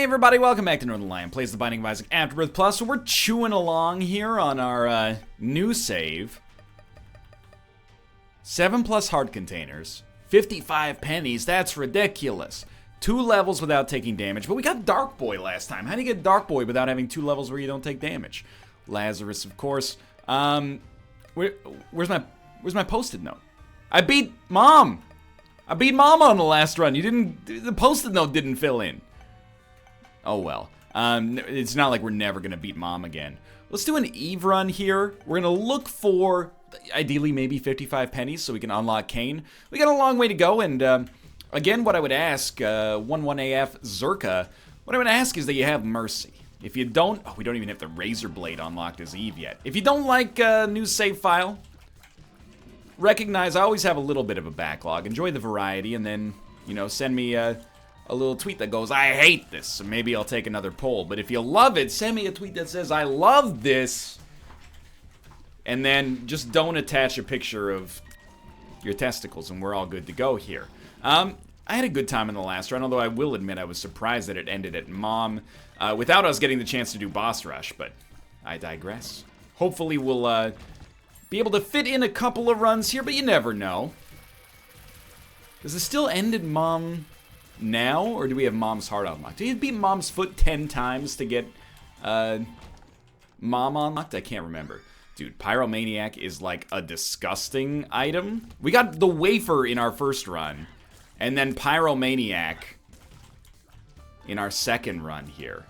Hey everybody, welcome back to Northernlion Plays the Binding of Isaac Afterbirth Plus. So we're chewing along here on our new save. 7+ heart containers, 55 pennies, that's ridiculous. 2 levels without taking damage, but we got Dark Boy last time. How do you get Dark Boy without having 2 levels where you don't take damage? Lazarus, of course. Where's my post-it note? I beat Mom! I beat Mom on the last run. The post-it note didn't fill in. Oh well. It's not like we're never gonna beat Mom again. Let's do an Eve run here. We're gonna look for, ideally, maybe 55 pennies so we can unlock Cain. We got a long way to go, and again, what I would ask, 11AF Zerka, what I would ask is that you have mercy. If you don't, oh, we don't even have the Razor Blade unlocked as Eve yet. If you don't like new save file, recognize I always have a little bit of a backlog. Enjoy the variety, and then, you know, send me a little tweet that goes, I hate this, so maybe I'll take another poll. But if you love it, send me a tweet that says, I love this. And then just don't attach a picture of your testicles, and we're all good to go here. I had a good time in the last run, although I will admit I was surprised that it ended at Mom without us getting the chance to do boss rush, but I digress. Hopefully we'll be able to fit in a couple of runs here, but you never know. Does it still end at Mom now, or do we have Mom's heart unlocked? Do you beat Mom's foot 10 times to get Mom unlocked? I can't remember. Dude, Pyromaniac is like a disgusting item. We got the wafer in our first run, and then Pyromaniac in our second run here.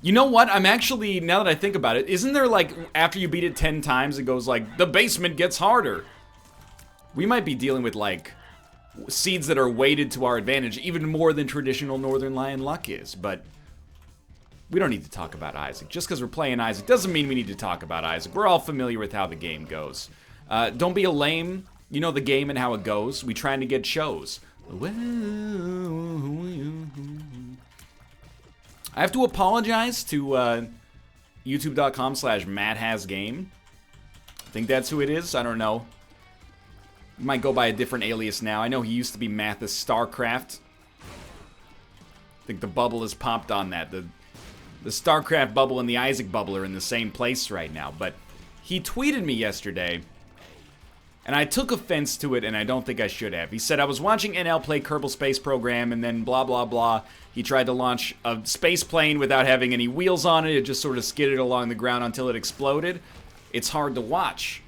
You know what? I'm actually, now that I think about it, isn't there like, after you beat it 10 times, it goes like, the basement gets harder? We might be dealing with like seeds that are weighted to our advantage even more than traditional Northernlion luck is, but we don't need to talk about Isaac. Just because we're playing Isaac doesn't mean we need to talk about Isaac. We're all familiar with how the game goes. Don't be a lame. You know the game and how it goes. We trying to get shows. I have to apologize to youtube.com/MattHasGame. I think that's who it is. I don't know. He might go by a different alias now. I know he used to be Mathis Starcraft. I think the bubble has popped on that. The Starcraft bubble and the Isaac bubble are in the same place right now. But he tweeted me yesterday, and I took offense to it, and I don't think I should have. He said, I was watching NL play Kerbal Space Program, and then blah, blah, blah. He tried to launch a space plane without having any wheels on it. It just sort of skidded along the ground until it exploded. It's hard to watch.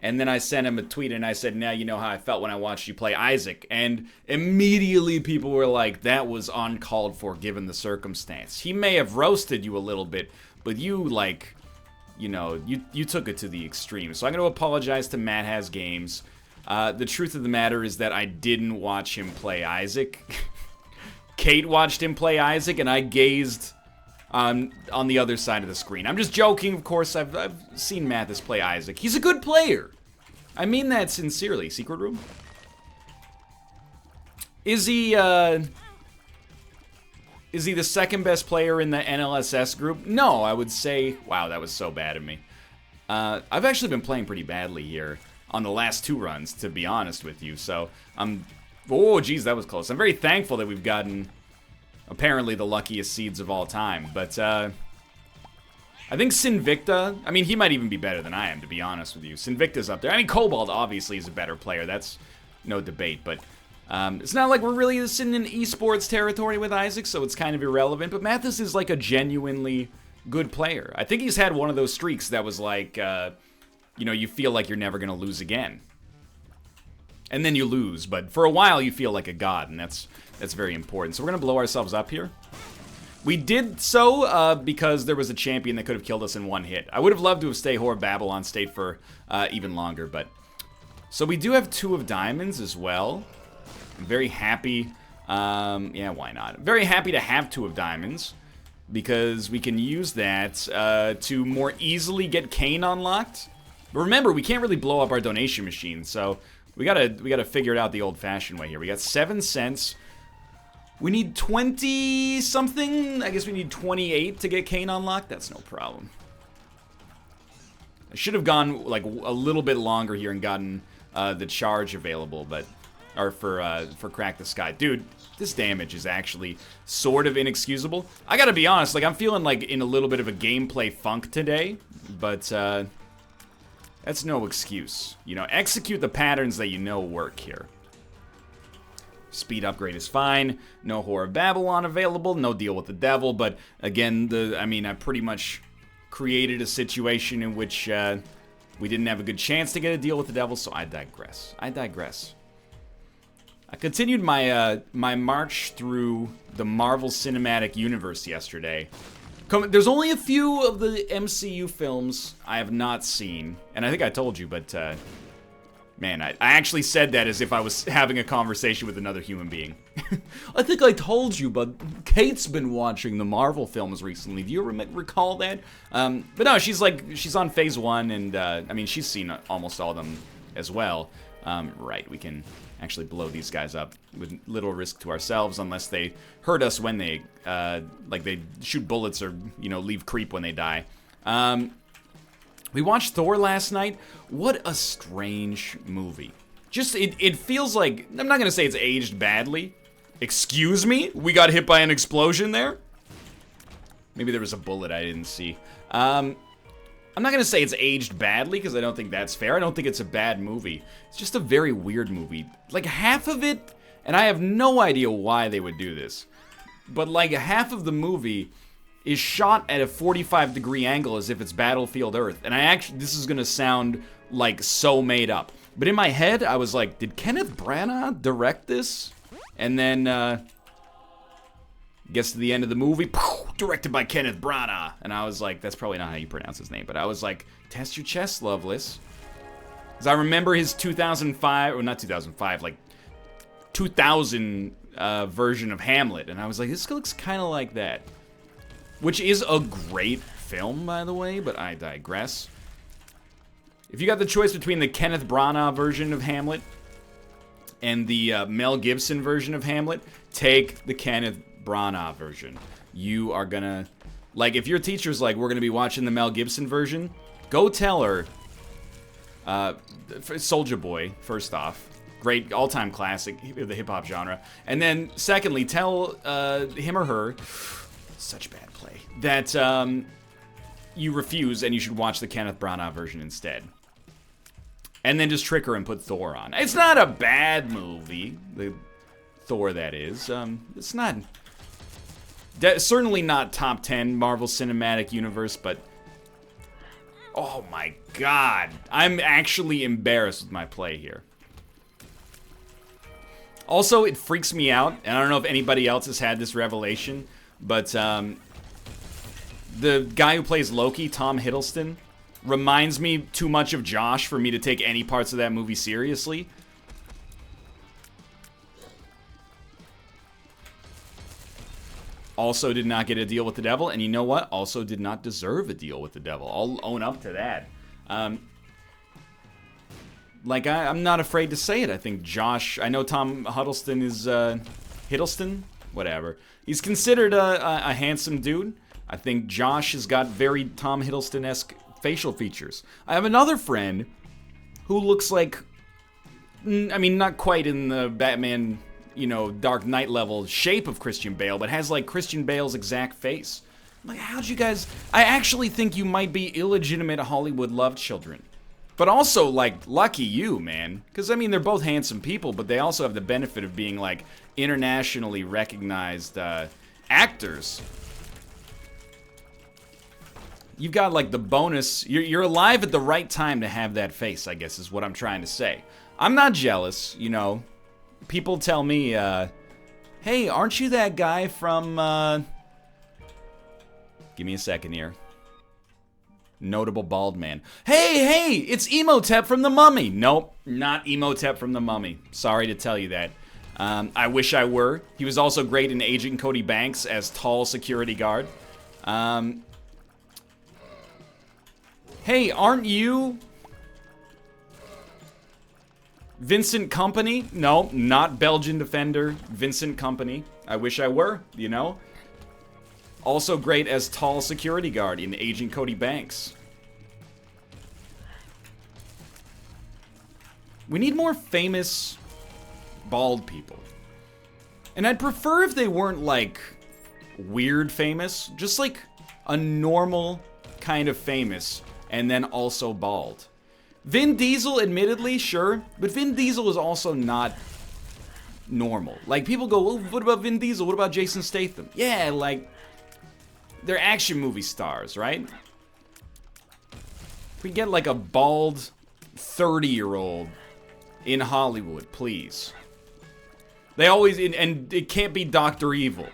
And then I sent him a tweet, and I said, now you know how I felt when I watched you play Isaac. And immediately people were like, that was uncalled for given the circumstance. He may have roasted you a little bit, but you, like, you know, you took it to the extreme. So I'm going to apologize to Matt Has Games. The truth of the matter is that I didn't watch him play Isaac. Kate watched him play Isaac, and I gazed on the other side of the screen. I'm just joking, of course. I've seen Mathis play Isaac. He's a good player. I mean that sincerely. Secret room? Is he the second best player in the NLSS group? No, I would say, wow, that was so bad of me. I've actually been playing pretty badly here on the last 2 runs, to be honest with you. So oh geez, that was close. I'm very thankful that we've gotten apparently the luckiest seeds of all time. But I think Sinvicta, I mean, he might even be better than I am, to be honest with you. Sinvicta's up there. I mean, Cobalt obviously is a better player. That's no debate, but it's not like we're really sitting in esports territory with Isaac, so it's kind of irrelevant. But Mathis is like a genuinely good player. I think he's had one of those streaks that was like, you know, you feel like you're never going to lose again. And then you lose, but for a while you feel like a god, and that's very important. So we're going to blow ourselves up here. We did so because there was a champion that could have killed us in 1 hit. I would have loved to have stayed Whore of Babylon state for even longer, but... So we do have 2 of diamonds as well. I'm very happy. Yeah, why not? I'm very happy to have 2 of diamonds because we can use that to more easily get Cain unlocked. But remember, we can't really blow up our donation machine, so we gotta figure it out the old-fashioned way here. We got 7 cents. We need 20-something. I guess we need 28 to get Cain unlocked. That's no problem. I should have gone like a little bit longer here and gotten the charge available, but or for Crack the Sky. Dude, this damage is actually sort of inexcusable. I gotta be honest, like, I'm feeling like in a little bit of a gameplay funk today, but that's no excuse. You know, execute the patterns that you know work here. Speed upgrade is fine. No Whore of Babylon available. No Deal with the Devil. But again, I pretty much created a situation in which we didn't have a good chance to get a deal with the devil, so I digress. I continued my my march through the Marvel Cinematic Universe yesterday. There's only a few of the MCU films I have not seen, and I think I told you, but man, I actually said that as if I was having a conversation with another human being. I think I told you, but Kate's been watching the Marvel films recently. Do you recall that? But no, she's on phase 1, and I mean, she's seen almost all of them as well. Right, we can actually blow these guys up with little risk to ourselves, unless they hurt us when they, like they shoot bullets or, you know, leave creep when they die. We watched Thor last night. What a strange movie. Just, it feels like, I'm not gonna say it's aged badly. Excuse me? We got hit by an explosion there? Maybe there was a bullet I didn't see. I'm not gonna say it's aged badly, because I don't think that's fair. I don't think it's a bad movie. It's just a very weird movie. Like, half of it, and I have no idea why they would do this, but like half of the movie is shot at a 45-degree angle as if it's Battlefield Earth. And this is gonna sound like so made up. But in my head, I was like, did Kenneth Branagh direct this? And then, gets to the end of the movie, directed by Kenneth Branagh. And I was like, that's probably not how you pronounce his name, but I was like, test your chest, Lovelace. Because I remember his 2005, or not 2005, like 2000 version of Hamlet. And I was like, this looks kind of like that. Which is a great film, by the way, but I digress. If you got the choice between the Kenneth Branagh version of Hamlet and the Mel Gibson version of Hamlet, take the Kenneth Branagh version. You are gonna, like, if your teacher's like, we're gonna be watching the Mel Gibson version, go tell her, Soulja Boy, first off, great all-time classic of the hip-hop genre, and then secondly, tell him or her, such bad play, that you refuse and you should watch the Kenneth Branagh version instead. And then just trick her and put Thor on. It's not a bad movie, the Thor that is. It's not, certainly not top 10 Marvel Cinematic Universe, but oh my god, I'm actually embarrassed with my play here. Also, it freaks me out, and I don't know if anybody else has had this revelation, but the guy who plays Loki, Tom Hiddleston, reminds me too much of Josh for me to take any parts of that movie seriously. Also did not get a deal with the devil, and you know what? Also did not deserve a deal with the devil. I'll own up to that. Like, I'm not afraid to say it. I think Josh, I know Tom Huddleston is, Hiddleston? Whatever. He's considered a handsome dude. I think Josh has got very Tom Hiddleston-esque facial features. I have another friend who looks like, I mean, not quite in the Batman, you know, Dark Knight level shape of Christian Bale, but has like Christian Bale's exact face. I'm like, how'd you guys, I actually think you might be illegitimate Hollywood love children. But also, like, lucky you, man. Because, I mean, they're both handsome people, but they also have the benefit of being, like, internationally recognized actors. You've got, like, the bonus. You're alive at the right time to have that face, I guess, is what I'm trying to say. I'm not jealous, you know. People tell me, hey, aren't you that guy from, give me a second here. Notable bald man. Hey, it's Emotep from The Mummy. Nope, not Emotep from The Mummy. Sorry to tell you that. I wish I were. He was also great in Agent Cody Banks as tall security guard. Hey, aren't you Vincent Kompany? No, not Belgian defender. Vincent Kompany. I wish I were, you know? Also great as tall security guard in Agent Cody Banks. We need more famous bald people. And I'd prefer if they weren't, like, weird famous. Just, like, a normal kind of famous, and then also bald. Vin Diesel, admittedly, sure, but Vin Diesel is also not normal. Like, people go, well, what about Vin Diesel? What about Jason Statham? Yeah, like, they're action movie stars, right? If we get, like, a bald 30-year-old in Hollywood, please. They always, and it can't be Dr. Evil.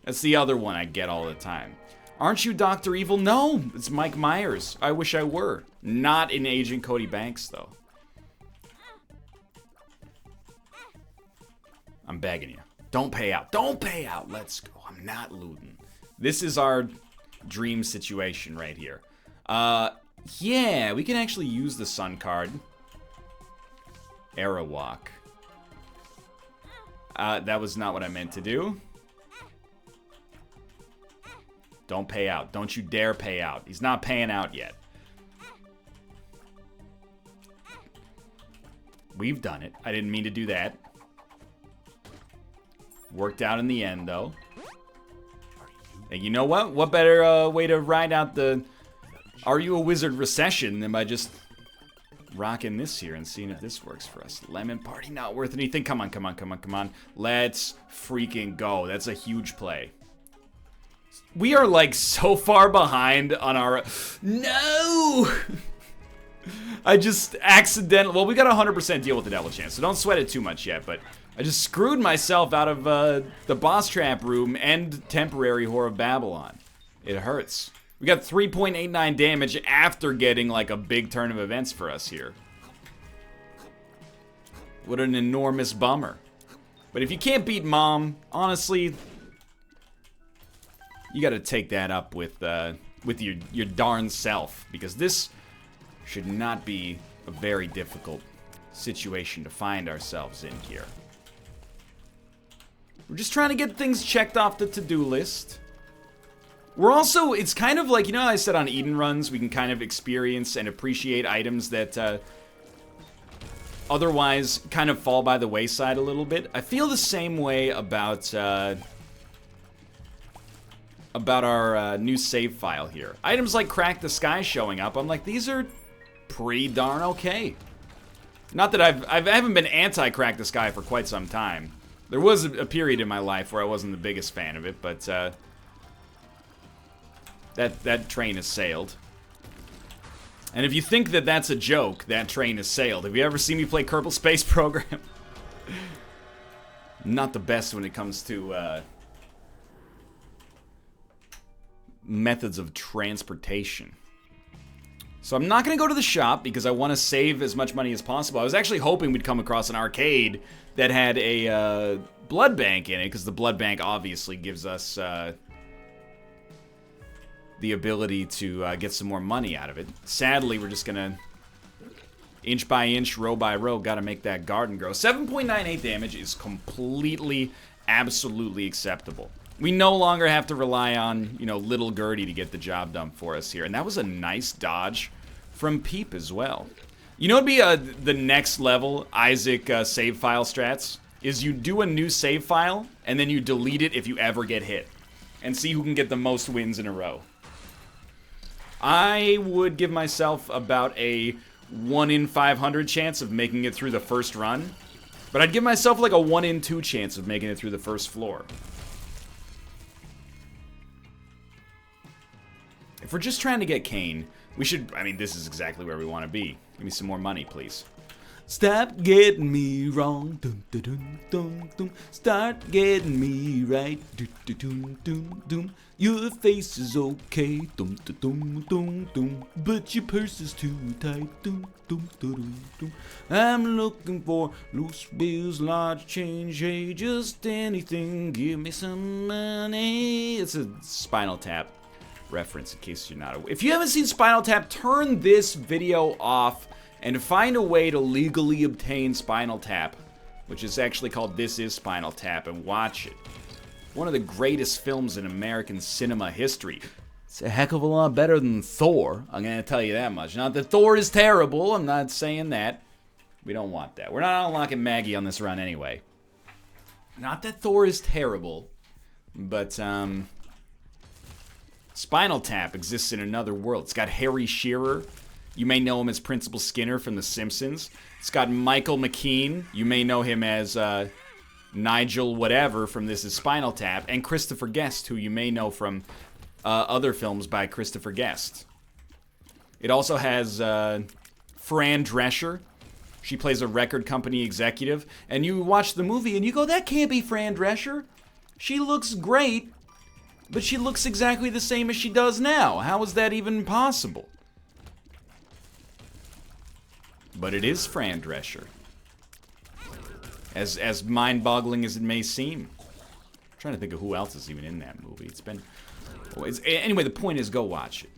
That's the other one I get all the time. Aren't you Dr. Evil? No, it's Mike Myers. I wish I were. Not in Agent Cody Banks, though. I'm begging you. Don't pay out. Don't pay out. Let's go. I'm not looting. This is our dream situation right here. Yeah, we can actually use the Sun card. Arawak. That was not what I meant to do. Don't pay out. Don't you dare pay out. He's not paying out yet. We've done it. I didn't mean to do that. Worked out in the end, though. And you know what? What better way to ride out the Are You a Wizard recession than by just rocking this here and seeing if this works for us. Lemon Party, not worth anything. Come on, come on, come on, come on. Let's freaking go. That's a huge play. We are, like, so far behind on our... No! I just accidentally... Well, we got a 100% deal with the devil chance, so don't sweat it too much yet, but I just screwed myself out of the boss trap room and temporary Whore of Babylon. It hurts. We got 3.89 damage after getting, like, a big turn of events for us here. What an enormous bummer. But if you can't beat Mom, honestly... You gotta take that up with your darn self, because this should not be a very difficult situation to find ourselves in here. We're just trying to get things checked off the to-do list. We're also, it's kind of like, you know how I said on Eden runs, we can kind of experience and appreciate items that otherwise kind of fall by the wayside a little bit. I feel the same way about our new save file here. Items like Crack the Sky showing up, I'm like, these are pretty darn okay. Not that I haven't been anti-Crack the Sky for quite some time. There was a period in my life where I wasn't the biggest fan of it, but that train has sailed. And if you think that that's a joke, that train has sailed. Have you ever seen me play Kerbal Space Program? Not the best when it comes to methods of transportation. So I'm not going to go to the shop because I want to save as much money as possible. I was actually hoping we'd come across an arcade that had a blood bank in it, because the blood bank obviously gives us the ability to get some more money out of it. Sadly, we're just going to inch by inch, row by row, got to make that garden grow. 7.98 damage is completely, absolutely acceptable. We no longer have to rely on, you know, little Gertie to get the job done for us here. And that was a nice dodge from Peep as well. You know what would be the next level Isaac save file strats? Is you do a new save file, and then you delete it if you ever get hit. And see who can get the most wins in a row. I would give myself about a 1 in 500 chance of making it through the first run. But I'd give myself like a 1 in 2 chance of making it through the first floor. If we're just trying to get Kane, we should, I mean, this is exactly where we want to be. Give me some more money, please. Stop getting me wrong. Dun, dun, dun, dun, dun. Start getting me right. Dun, dun, dun, dun, dun. Your face is okay. Dun, dun, dun, dun, dun. But your purse is too tight. Dun, dun, dun, dun, dun. I'm looking for loose bills, large change. Hey, just anything. Give me some money. It's a Spinal Tap reference in case you're not aware. If you haven't seen Spinal Tap, turn this video off and find a way to legally obtain Spinal Tap, which is actually called This Is Spinal Tap, and watch it. One of the greatest films in American cinema history. It's a heck of a lot better than Thor, I'm gonna tell you that much. Not that Thor is terrible, I'm not saying that. We don't want that. We're not unlocking Maggie on this run anyway. Not that Thor is terrible, but Spinal Tap exists in another world. It's got Harry Shearer. You may know him as Principal Skinner from The Simpsons. It's got Michael McKean. You may know him as Nigel whatever from This Is Spinal Tap. And Christopher Guest, who you may know from other films by Christopher Guest. It also has Fran Drescher. She plays a record company executive. And you watch the movie and you go, that can't be Fran Drescher. She looks great, but she looks exactly the same as she does now. How is that even possible? But it is Fran Drescher. As mind-boggling as it may seem. I'm trying to think of who else is even in that movie. Anyway, the point is, go watch it.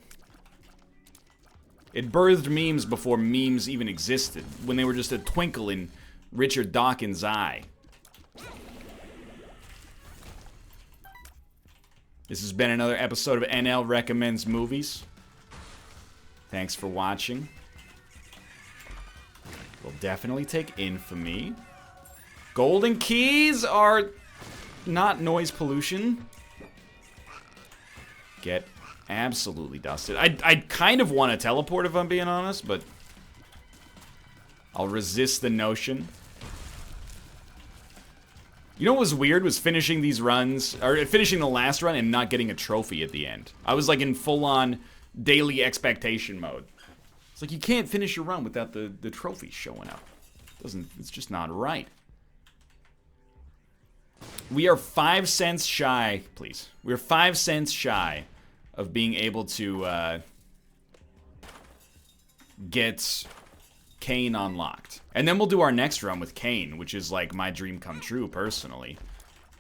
It birthed memes before memes even existed, when they were just a twinkle in Richard Dawkins' eye. This has been another episode of NL Recommends Movies. Thanks for watching. We'll definitely take Infamy. Golden keys are not noise pollution. Get absolutely dusted. I kind of want to teleport if I'm being honest, but I'll resist the notion. You know what was weird was finishing these runs, or finishing the last run and not getting a trophy at the end. I was like in full-on daily expectation mode. It's like you can't finish your run without the trophy showing up. It's just not right. We are 5 cents shy, please. We're 5 cents shy of being able to get Kane unlocked. And then we'll do our next run with Kane, which is like my dream come true, personally.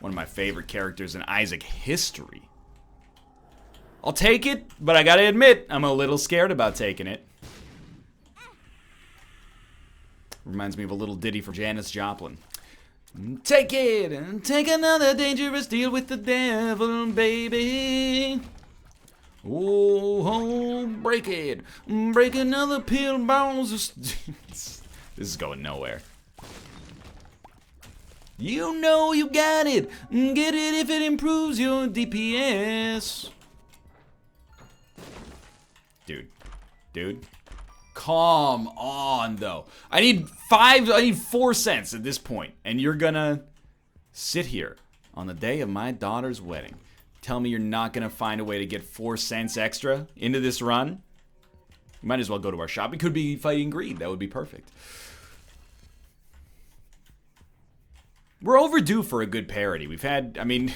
One of my favorite characters in Isaac history. I'll take it, but I gotta admit, I'm a little scared about taking it. Reminds me of a little ditty from Janis Joplin. Take it, and take another dangerous deal with the devil, baby. Oh, break it. Break another pill, balls. This is going nowhere. You know you got it. Get it if it improves your DPS. Dude. Come on, though. I need 4 cents at this point. And you're gonna sit here on the day of my daughter's wedding. Tell me you're not gonna find a way to get 4 cents extra into this run? You might as well go to our shop. We could be fighting greed. That would be perfect. We're overdue for a good parody. We've had, I mean,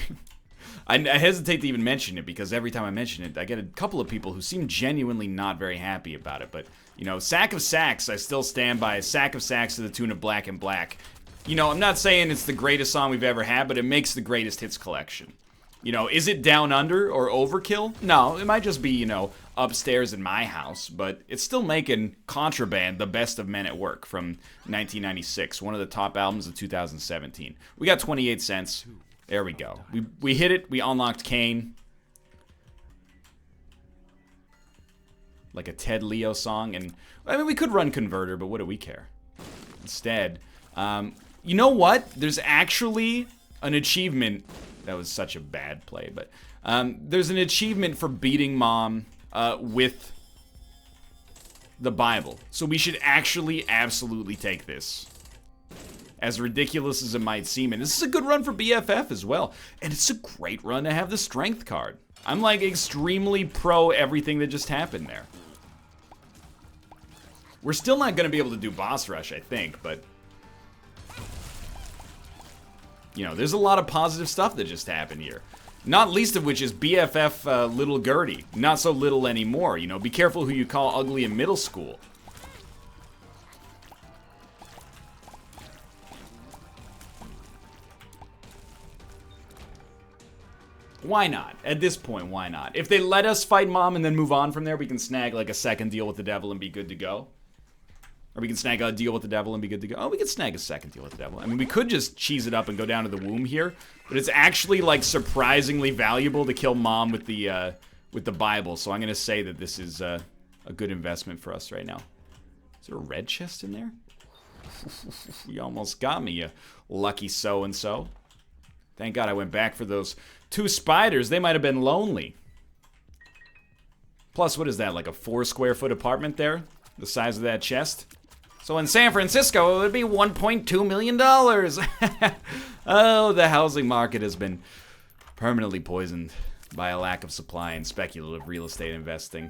I hesitate to even mention it because every time I mention it, I get a couple of people who seem genuinely not very happy about it. But, you know, Sack of Sacks, I still stand by. Sack of Sacks to the tune of Black and Black. You know, I'm not saying it's the greatest song we've ever had, but it makes the greatest hits collection. You know, is it down under or overkill? No, it might just be, you know, upstairs in my house, but it's still making Contraband the best of Men at Work from 1996, one of the top albums of 2017. We got 28 cents. There we go. We hit it. We unlocked Kane. Like a Ted Leo song. And, I mean, we could run Converter, but what do we care? Instead, you know what? There's actually an achievement. That was such a bad play, but there's an achievement for beating Mom with the Bible. So we should actually absolutely take this. As ridiculous as it might seem. And this is a good run for BFF as well. And it's a great run to have the strength card. I'm like extremely pro everything that just happened there. We're still not going to be able to do boss rush, I think, but you know, there's a lot of positive stuff that just happened here. Not least of which is BFF Little Gertie. Not so little anymore, you know. Be careful who you call ugly in middle school. Why not? At this point, why not? If they let us fight Mom and then move on from there, we can snag like a second deal with the devil and be good to go. Or we can snag a deal with the devil and be good to go. Oh, we could snag a second deal with the devil. I mean, we could just cheese it up and go down to the womb here. But it's actually, like, surprisingly valuable to kill Mom with the Bible. So I'm going to say that this is a good investment for us right now. Is there a red chest in there? You almost got me, you lucky so-and-so. Thank God I went back for those 2 spiders. They might have been lonely. Plus, what is that, like a 4 square foot apartment there? The size of that chest? So in San Francisco, it would be $1.2 million. Oh, the housing market has been permanently poisoned by a lack of supply and speculative real estate investing.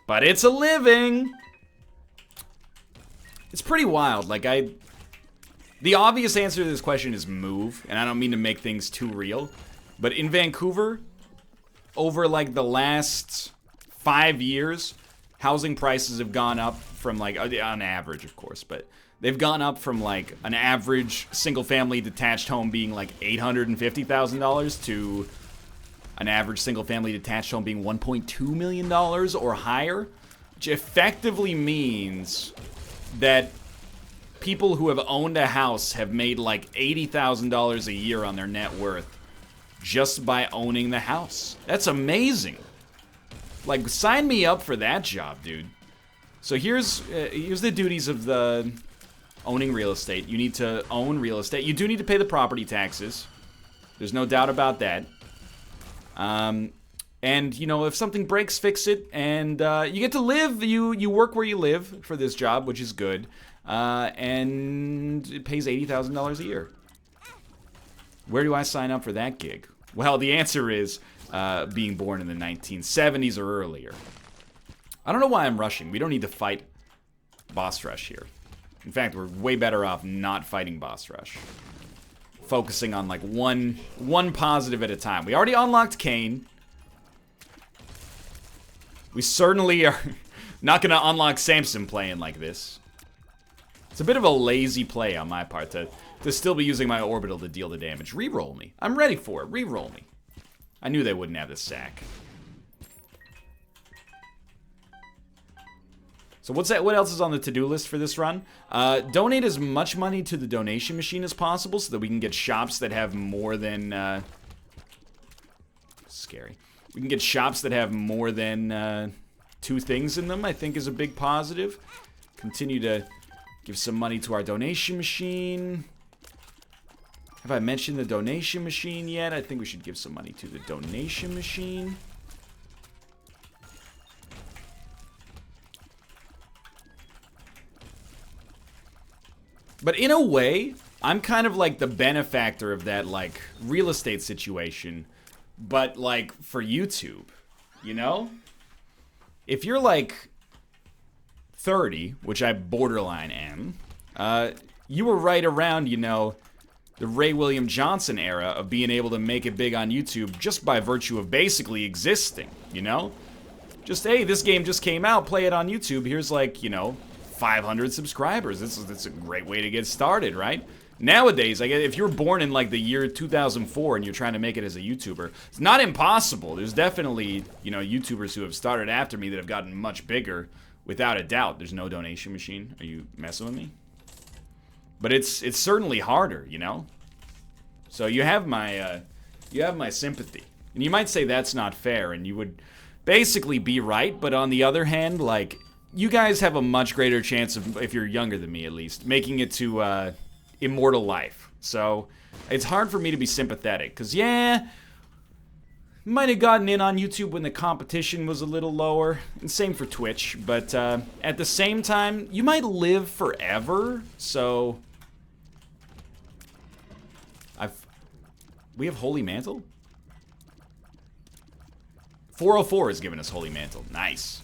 But it's a living. It's pretty wild. Like, the obvious answer to this question is move, and I don't mean to make things too real, but in Vancouver, over like the last 5 years, housing prices have gone up from like, on average of course, but they've gone up from like an average single-family detached home being like $850,000 to an average single-family detached home being $1.2 million or higher, which effectively means that people who have owned a house have made like $80,000 a year on their net worth just by owning the house. That's amazing. Like, sign me up for that job, dude. So here's the duties of the owning real estate. You need to own real estate. You do need to pay the property taxes. There's no doubt about that. And, you know, if something breaks, fix it. And you get to live. You work where you live for this job, which is good. And it pays $80,000 a year. Where do I sign up for that gig? Well, the answer is being born in the 1970s or earlier. I don't know why I'm rushing. We don't need to fight Boss Rush here. In fact, we're way better off not fighting Boss Rush. Focusing on like one positive at a time. We already unlocked Kane. We certainly are not going to unlock Samson playing like this. It's a bit of a lazy play on my part to still be using my orbital to deal the damage. Reroll me. I'm ready for it. Reroll me. I knew they wouldn't have the sack. So what's that? What else is on the to-do list for this run? Donate as much money to the donation machine as possible so that we can get shops that have more than... Scary. We can get shops that have more than 2 things in them, I think is a big positive. Continue to give some money to our donation machine. Have I mentioned the donation machine yet? I think we should give some money to the donation machine. But in a way, I'm kind of like the benefactor of that, like, real estate situation, but, like, for YouTube, you know? If you're, like, 30, which I borderline am, you were right around, you know, the Ray William Johnson era of being able to make it big on YouTube just by virtue of basically existing, you know? Just, hey, this game just came out, play it on YouTube, here's, like, you know, 500 subscribers. That's a great way to get started, right? Nowadays, like, if you're born in like the year 2004 and you're trying to make it as a YouTuber, it's not impossible. There's definitely, you know, YouTubers who have started after me that have gotten much bigger, without a doubt. There's no donation machine. Are you messing with me? But it's certainly harder, you know. So you have my sympathy, and you might say that's not fair, and you would basically be right. But on the other hand, like, you guys have a much greater chance of, if you're younger than me at least, making it to immortal life. So it's hard for me to be sympathetic, because, yeah, might have gotten in on YouTube when the competition was a little lower, and same for Twitch, but at the same time, you might live forever, so... We have Holy Mantle? 404 has given us Holy Mantle. Nice.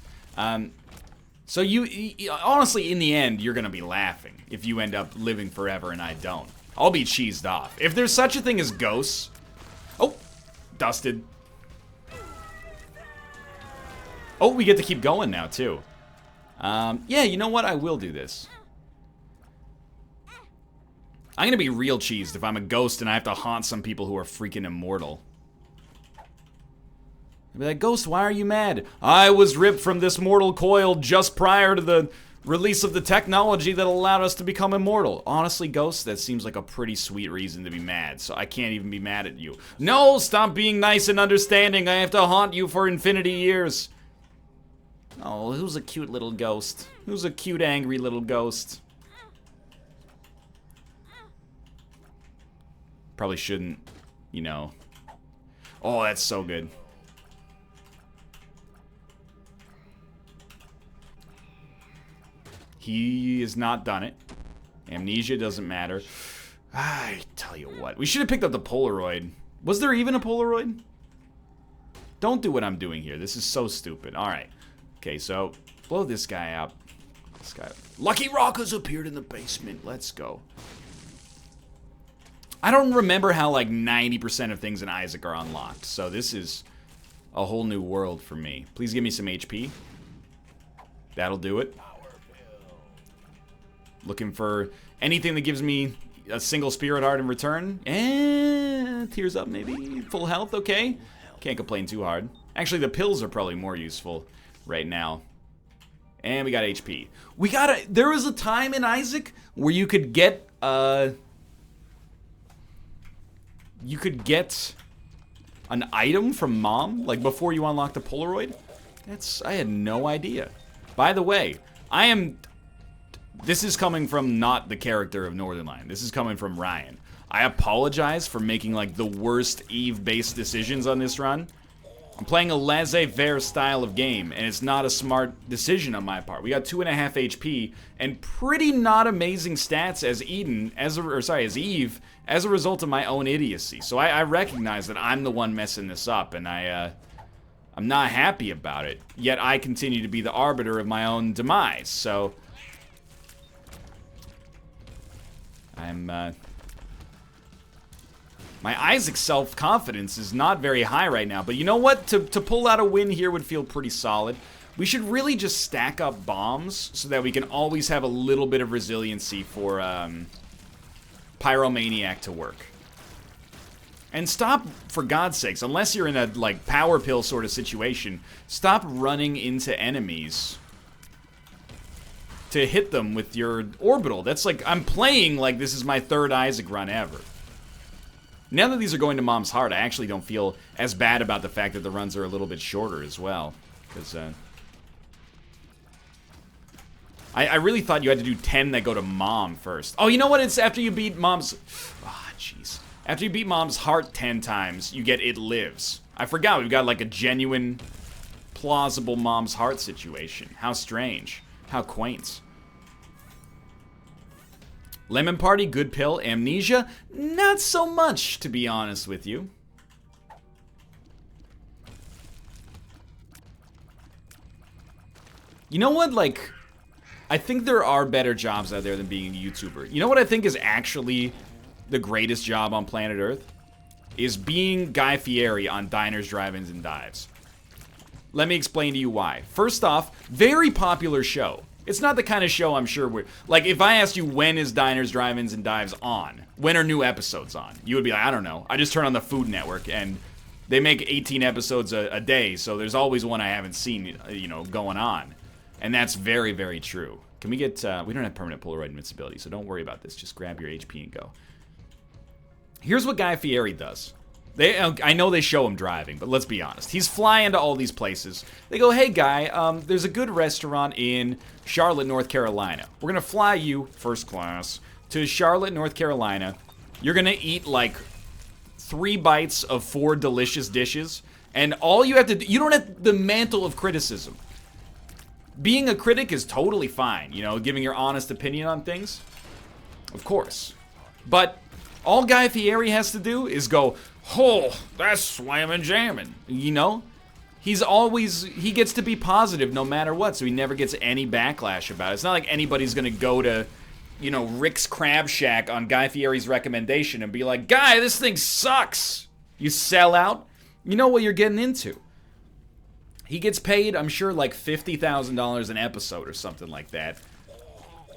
So you honestly, in the end, you're gonna be laughing if you end up living forever and I don't. I'll be cheesed off. If there's such a thing as ghosts... Oh! Dusted. Oh, we get to keep going now, too. Yeah, you know what? I will do this. I'm gonna be real cheesed if I'm a ghost and I have to haunt some people who are freaking immortal. I'll be like, Ghost, why are you mad? I was ripped from this mortal coil just prior to the release of the technology that allowed us to become immortal. Honestly, Ghost, that seems like a pretty sweet reason to be mad, so I can't even be mad at you. No, stop being nice and understanding. I have to haunt you for infinity years. Oh, who's a cute little ghost? Who's a cute, angry little ghost? Probably shouldn't, you know. Oh, that's so good. He has not done it. Amnesia doesn't matter. I tell you what. We should have picked up the Polaroid. Was there even a Polaroid? Don't do what I'm doing here. This is so stupid. Alright. Okay, so blow this guy up. This guy. Lucky Rock has appeared in the basement. Let's go. I don't remember how like 90% of things in Isaac are unlocked. So this is a whole new world for me. Please give me some HP. That'll do it. Looking for anything that gives me a single spirit heart in return. And tears up maybe. Full health, okay. Can't complain too hard. Actually, the pills are probably more useful right now. And we got HP. There was a time in Isaac where you could get, you could get an item from Mom, like before you unlock the Polaroid. I had no idea. By the way, this is coming from not the character of Northernlion. This is coming from Ryan. I apologize for making like the worst Eve-based decisions on this run. I'm playing a Laissez-Faire style of game, and it's not a smart decision on my part. We got 2.5 HP and pretty not amazing stats as Eve, as a result of my own idiocy. So I recognize that I'm the one messing this up, and I'm not happy about it. Yet I continue to be the arbiter of my own demise. So my Isaac self-confidence is not very high right now, but you know what? To pull out a win here would feel pretty solid. We should really just stack up bombs so that we can always have a little bit of resiliency for Pyromaniac to work. And stop, for God's sakes, unless you're in a like power pill sort of situation, stop running into enemies to hit them with your orbital. That's like, I'm playing like this is my third Isaac run ever. Now that these are going to Mom's heart, I actually don't feel as bad about the fact that the runs are a little bit shorter as well. Because, I really thought you had to do 10 that go to Mom first. Oh, you know what? It's after you beat Mom's... Ah, jeez. After you beat Mom's heart 10 times, you get It Lives. I forgot. We've got like a genuine, plausible Mom's heart situation. How strange. How quaint. Lemon Party, good pill. Amnesia, not so much, to be honest with you. You know what, like, I think there are better jobs out there than being a YouTuber. You know what I think is actually the greatest job on planet Earth? Is being Guy Fieri on Diners, Drive-Ins, and Dives. Let me explain to you why. First off, very popular show. It's not the kind of show I'm sure we're... Like, if I asked you when is Diners, Drive-Ins, and Dives on, when are new episodes on? You would be like, I don't know. I just turn on the Food Network, and they make 18 episodes a day, so there's always one I haven't seen, you know, going on. And that's very, very true. Can we get... we don't have permanent Polaroid invincibility, so don't worry about this. Just grab your HP and go. Here's what Guy Fieri does. I know they show him driving, but let's be honest. He's flying to all these places. They go, hey, Guy, there's a good restaurant in Charlotte, North Carolina. We're going to fly you, first class, to Charlotte, North Carolina. You're going to eat, like, 3 bites of 4 delicious dishes. And all you have to do... You don't have the mantle of criticism. Being a critic is totally fine, you know, giving your honest opinion on things. Of course. But all Guy Fieri has to do is go... Oh, that's slammin' jammin'. You know? He gets to be positive no matter what, so he never gets any backlash about it. It's not like anybody's gonna go to, you know, Rick's Crab Shack on Guy Fieri's recommendation and be like, Guy, this thing sucks! You sell out? You know what you're getting into. He gets paid, I'm sure, like $50,000 an episode or something like that.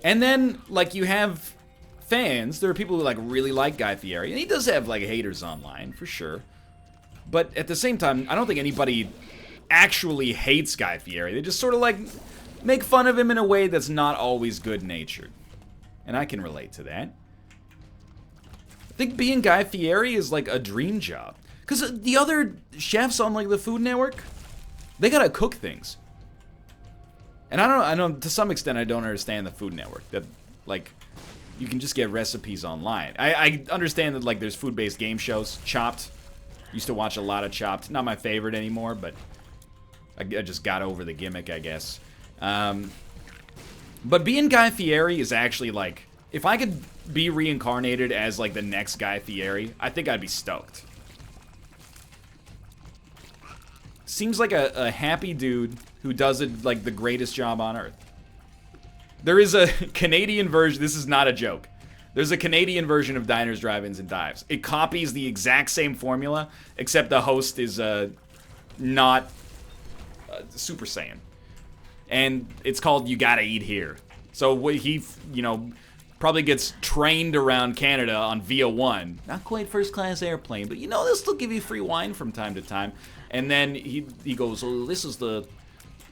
And then, like, you have... fans, there are people who like really like Guy Fieri, and he does have like haters online for sure. But at the same time, I don't think anybody actually hates Guy Fieri. They just sort of like make fun of him in a way that's not always good-natured. And I can relate to that. I think being Guy Fieri is like a dream job. Because the other chefs on like the Food Network, they gotta cook things. And I know to some extent I don't understand the Food Network. That like you can just get recipes online. I understand that, like, there's food-based game shows. Chopped. Used to watch a lot of Chopped. Not my favorite anymore, but I just got over the gimmick, I guess. But being Guy Fieri is actually, like, if I could be reincarnated as, like, the next Guy Fieri, I think I'd be stoked. Seems like a happy dude who does it, like, the greatest job on earth. There is a Canadian version. This is not a joke. There's a Canadian version of Diners, Drive-Ins, and Dives. It copies the exact same formula, except the host is not Super Saiyan. And it's called You Gotta Eat Here. So he, you know, probably gets trained around Canada on VO1. Not quite first-class airplane, but, you know, they'll still give you free wine from time to time. And then he goes, oh, this is the,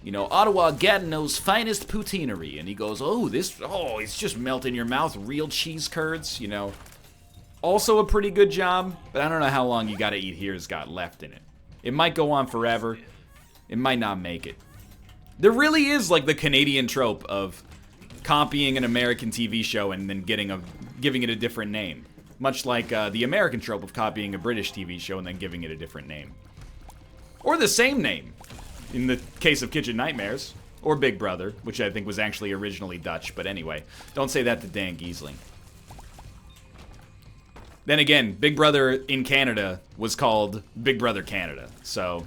you know, Ottawa Gatineau's finest poutineery. And he goes, it's just melt in your mouth, real cheese curds, you know. Also a pretty good job, but I don't know how long You Gotta Eat Here's got left in it. It might go on forever. It might not make it. There really is, like, the Canadian trope of copying an American TV show and then giving it a different name. Much like the American trope of copying a British TV show and then giving it a different name. Or the same name, in the case of Kitchen Nightmares. Or Big Brother, which I think was actually originally Dutch, but anyway. Don't say that to Dan Giesling. Then again, Big Brother in Canada was called Big Brother Canada, so...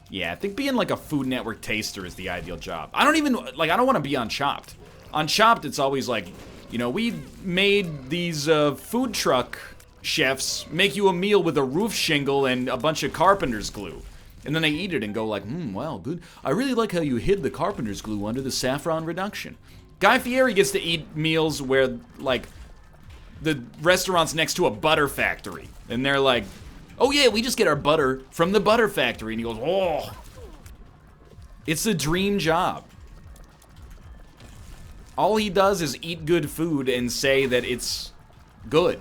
Yeah, I think being like a Food Network taster is the ideal job. I don't want to be on Chopped. On Chopped, it's always like, you know, we made these food truck chefs make you a meal with a roof shingle and a bunch of carpenter's glue. And then they eat it and go like, wow, good. I really like how you hid the carpenter's glue under the saffron reduction. Guy Fieri gets to eat meals where, like, the restaurant's next to a butter factory. And they're like, oh yeah, we just get our butter from the butter factory. And he goes, oh. It's a dream job. All he does is eat good food and say that it's good.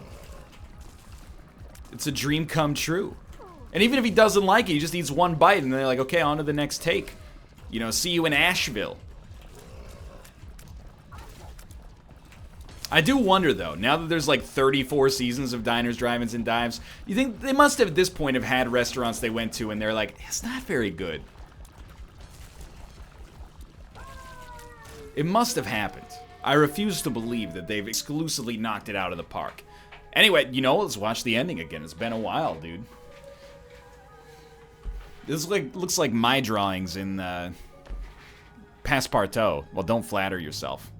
It's a dream come true. And even if he doesn't like it, he just eats one bite and they're like, okay, on to the next take. You know, see you in Asheville. I do wonder, though, now that there's like 34 seasons of Diners, Drive-Ins, and Dives, you think they must have, at this point, have had restaurants they went to and they're like, it's not very good. It must have happened. I refuse to believe that they've exclusively knocked it out of the park. Anyway, you know, let's watch the ending again. It's been a while, dude. This looks like my drawings in Passepartout. Well, don't flatter yourself.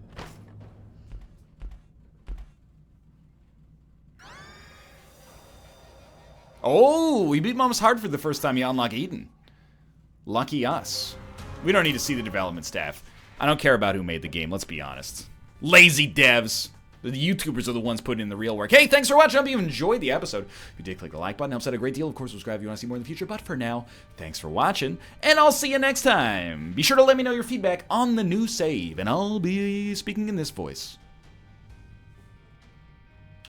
Oh, we beat Mom's Heart for the first time you unlock Eden. Lucky us. We don't need to see the development staff. I don't care about who made the game, let's be honest. Lazy devs. The YouTubers are the ones putting in the real work. Hey, thanks for watching. I hope you enjoyed the episode. If you did, click the like button. It helps out a great deal. Of course, subscribe if you want to see more in the future. But for now, thanks for watching, and I'll see you next time. Be sure to let me know your feedback on the new save, and I'll be speaking in this voice.